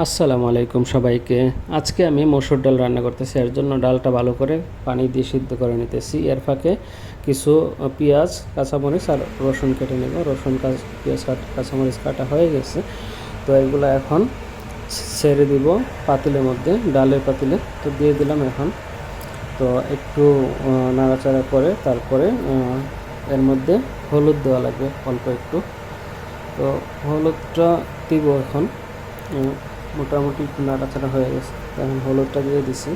আসসালামু আলাইকুম সবাইকে। আজকে আমি মসুর ডাল রান্না করতেছি। এর জন্য ডালটা ভালো করে পানি দিয়ে সিদ্ধ করে নিতেছি। এর ফাঁকে কিছু পেঁয়াজ, কাঁচামরিচ আর রসুন কেটে নেব। পেঁয়াজ কাঁচামরিচ কাটা হয়ে গেছে। তো এগুলো এখন ছেড়ে দিব পাতিলের মধ্যে, ডালের পাতিলে। তো দিয়ে দিলাম এখন। তো একটু নাড়াচাড়া করে তারপরে এর মধ্যে হলুদ দেওয়া লাগবে অল্প একটু। তো হলুদটা দিব এখন। মোটামুটি একটু নাড়াচাড়া হয়ে গেছে, এখন হলুদটা দিয়ে দিছি।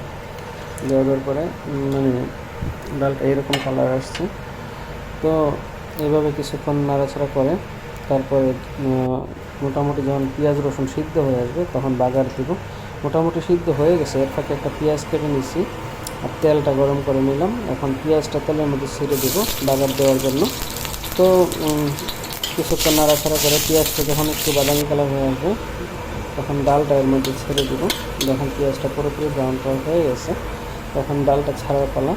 দেওয়ার পরে মানে ডালটা এরকম কালার আসছে। তো এইভাবে কিছুক্ষণ নাড়াচাড়া করে তারপরে মোটামুটি যখন পেঁয়াজ রসুন সিদ্ধ হয়ে আসবে তখন বাগার দিব। মোটামুটি সিদ্ধ হয়ে গেছে। এর ফাঁকে একটা পেঁয়াজ কেটে নিছি আর তেলটা গরম করে নিলাম। এখন পেঁয়াজটা তেলের মধ্যে ছেড়ে দিব বাগার দেওয়ার জন্য। তো কিছুক্ষণ নাড়াচাড়া করে পেঁয়াজটা যখন একটু বাদামি কালার হয়ে আসবে তখন ডালটা এর মধ্যে ছেড়ে দিব। যখন পেঁয়াজটা পুরোপুরি ব্রাউন কালার হয়ে গেছে তখন ডালটা ছাড়ার পালা।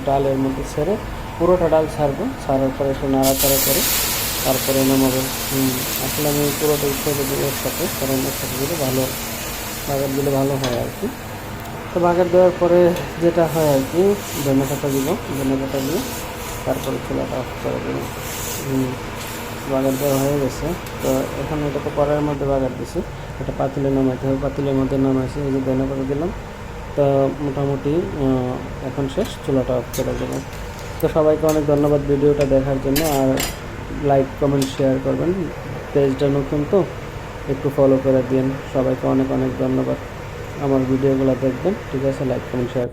ডালের মধ্যে ছেড়ে পুরোটা ডাল ছাড়বো, ছাড়ার পরে একটু নাড়াচাড়া করে তারপরে নামাবো। আসলে আমি পুরোটাই ছেড়ে দিই একসাথে, কারণ একসাথে দিলে ভালো, বাগার দিলে ভালো হয় আর কি। তো বাগার দেওয়ার পরে যেটা হয় আর কি, ধনেপাতা দিব। ধনেপাতা দিয়ে তারপরে চুলাটা অফ করে দেবো। বাগার দেওয়া হয়ে গেছে। তো এখন এটা তো কড়াইয়ের মধ্যে বাগার দিছি, এটা পাতিলে নামাইতে হবে। পাতিলের মধ্যে নামাইছি, এই যে ধনেপাতা দিলাম। তো মোটামুটি এখন শেষ, চুলাটা অফ করে দেবো। তো সবাইকে অনেক ধন্যবাদ ভিডিওটা দেখার জন্য। আর লাইক কমেন্ট শেয়ার করবেন। পেজটা নতুন তো একটু ফলো করে দিন। সবাইকে অনেক অনেক ধন্যবাদ। আমার ভিডিওগুলো দেখবেন। ঠিক আছে, লাইক কমেন্ট শেয়ার